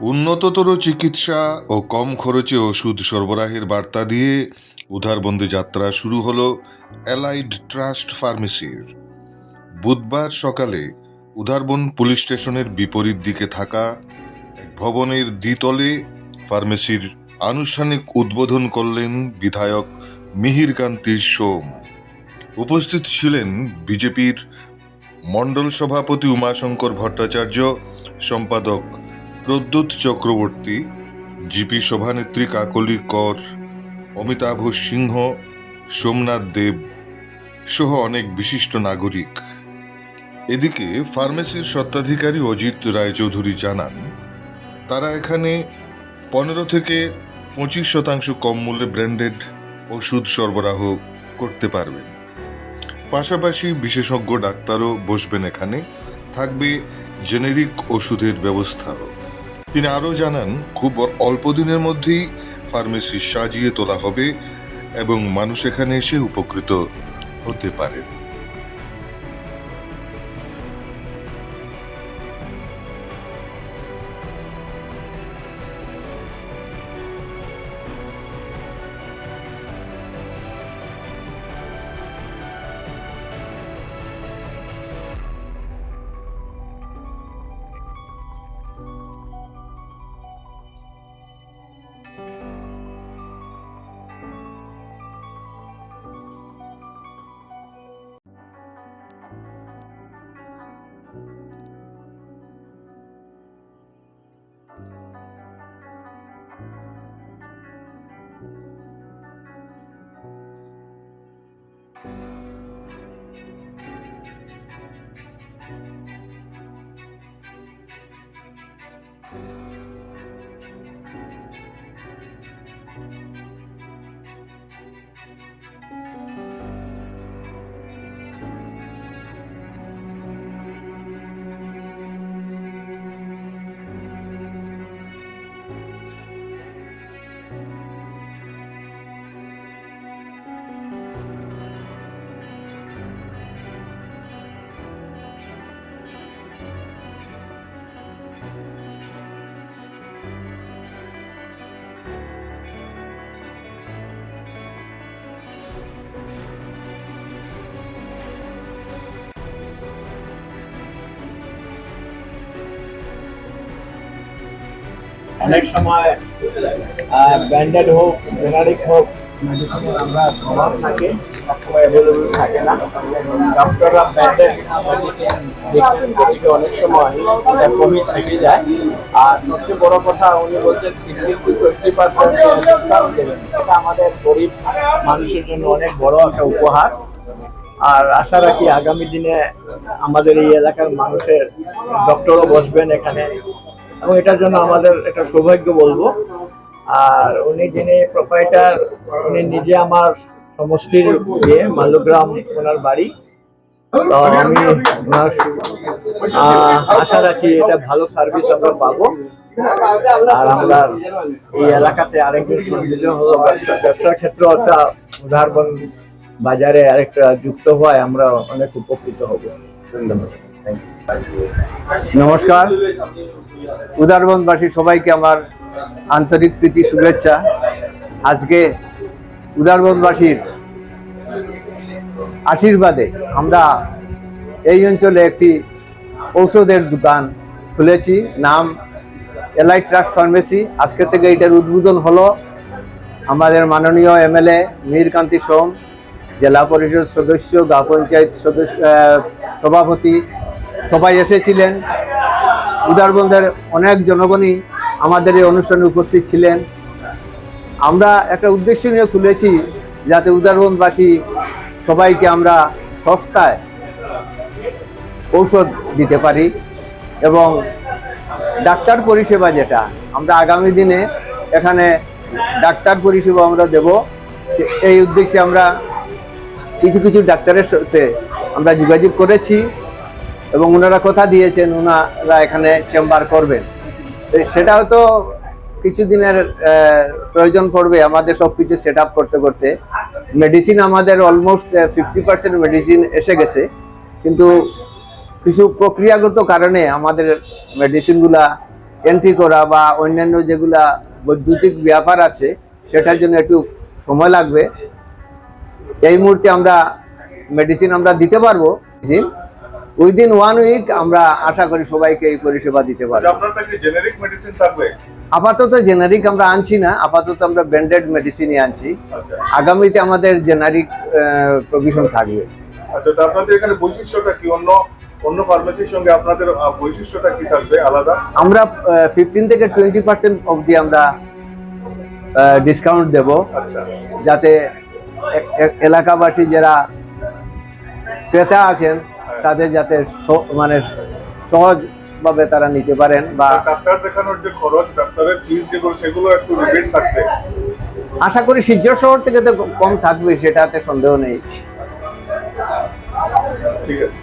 উন্নততর চিকিৎসা ও কম খরচে ওষুধ সরবরাহের বার্তা দিয়ে উধারবন্দে যাত্রা শুরু হলো অ্যালাইড ট্রাস্ট ফার্মেসির। বুধবার সকালে উধারবন পুলিশ স্টেশনের বিপরীত দিকে থাকা এক ভবনের দ্বিতলে ফার্মেসির আনুষ্ঠানিক উদ্বোধন করলেন বিধায়ক মিহিরকান্তি সোম। উপস্থিত ছিলেন বিজেপির মণ্ডল সভাপতি উমাশঙ্কর ভট্টাচার্য, সম্পাদক প্রদ্যুৎ চক্রবর্তী, জিপি সভানেত্রী কাকলি কর, অমিতাভ সিংহ, সোমনাথ দেব সহ অনেক বিশিষ্ট নাগরিক। এদিকে ফার্মেসির স্বত্বাধিকারী অজিত রায়চৌধুরী জানান, তারা এখানে 15 থেকে 25% কম মূল্যে ব্র্যান্ডেড ওষুধ সরবরাহ করতে পারবেন। পাশাপাশি বিশেষজ্ঞ ডাক্তারও বসবেন এখানে, থাকবে জেনেরিক ওষুধের ব্যবস্থাও। তিনি আরও জানান, খুব অল্প দিনের মধ্যেই ফার্মেসি সাজিয়ে তোলা হবে এবং মানুষ এখানে এসে উপকৃত হতে পারে। অনেক সময় ব্র্যান্ডেড হোক জেনারিক হোক মেডিসিনের আমরা অভাব থাকে, সবসময় অ্যাভেলেবল থাকে না। ডক্টররা ব্র্যান্ডেড মেডিসিন দেখেন, যেটিকে অনেক সময় এটা কমই থেকে যায়। আর সবচেয়ে বড় কথা, উনি বলছেন 15-20% ডিসকাউন্ট দেবেন। এটা আমাদের গরিব মানুষের জন্য অনেক বড় একটা উপহার। আর আশা রাখি আগামী দিনে আমাদের এই এলাকার মানুষের ডক্টরও বসবেন এখানে, এবং এটার জন্য আমাদের একটা সৌভাগ্য বলবো। আর উনি যিনি প্রোপাইটার, উনি নিজে আমার সমষ্টির মাল্যগ্রাম ওনার বাড়ি। তো আমি ওনার আশা রাখি এটা ভালো সার্ভিস আমরা পাবো। আর আমরা এই এলাকাতে আরেকজন সুবিধা হলো ব্যবসার ক্ষেত্রে একটা উদাহরণ বাজারে আরেকটা যুক্ত হওয়ায় আমরা অনেক উপকৃত হব। ধন্যবাদ। নমস্কার, উদারবনবাসী সবাইকে আমার আন্তরিক প্রীতি শুভেচ্ছা। আজকে উদারবনবাসীর আশীর্বাদে আমরা এই অঞ্চলে একটি ঔষধের দোকান খুলেছি, নাম অ্যালাইড ট্রাস্ট ফার্মেসি। আজকে থেকে এটার উদ্বোধন হলো। আমাদের মাননীয় এমএলএ মিহিরকান্তি সোম, জেলা পরিষদ সদস্য, গ্রাম পঞ্চায়েত সদস্য, সভাপতি সবাই এসেছিলেন। উদারবন্দের অনেক জনগণই আমাদের এই অনুষ্ঠানে উপস্থিত ছিলেন। আমরা একটা উদ্দেশ্য নিয়ে খুলেছি, যাতে উদারবনবাসী সবাইকে আমরা সস্তায় ঔষধ দিতে পারি এবং ডাক্তার পরিষেবা, যেটা আমরা আগামী দিনে এখানে ডাক্তার পরিষেবা আমরা দেব, এই উদ্দেশ্যে আমরা কিছু কিছু ডাক্তারের সাথে আমরা যোগাযোগ করেছি এবং ওনারা কথা দিয়েছেন ওনারা এখানে চেম্বার করবেন। সেটা হয়তো কিছুদিনের প্রয়োজন পড়বে আমাদের সব কিছু সেট আপ করতে করতে। মেডিসিন আমাদের অলমোস্ট 50% মেডিসিন এসে গেছে, কিন্তু কিছু প্রক্রিয়াগত কারণে আমাদের মেডিসিনগুলা এন্ট্রি করা বা অন্যান্য যেগুলা বৈদ্যুতিক ব্যাপার আছে সেটার জন্য একটু সময় লাগবে। এই মুহূর্তে আমরা মেডিসিন আমরা দিতে পারবো, উইদিন 1 উইক আমরা আশা করি সবাইকে এই পরিষেবা দিতে পারবো। আপনারটা কি জেনেরিক মেডিসিন থাকবে? আপাতত জেনারিক আমরা আনছি না, আপাতত আমরা ব্র্যান্ডেড মেডিসিনই আনছি। আচ্ছা আগামীতে আমাদের জেনারিক প্রভিশন থাকবে। আচ্ছা, তো আপনাদের এখানে বৈশিষ্ট্যটা কি? অন্য অন্য ফার্মেসির সঙ্গে আপনাদের বৈশিষ্ট্যটা কি থাকবে আলাদা? আমরা 15 থেকে 20% অবধি আমরা ডিসকাউন্ট দেব, আচ্ছা যাতে এলাকাবাসী যারা ক্রেতা আছেন তাদের যাতে মানে সহজভাবে তারা নিতে পারেন। বা ডাক্তার দেখানোর যে খরচ, ডাক্তারের ফিস যেগুলো, সেগুলো একটু রিবেট থাকবে। আশা করি শিলচর শহর থেকে তো কম থাকবে, সেটাতে সন্দেহ নেই। ঠিক আছে।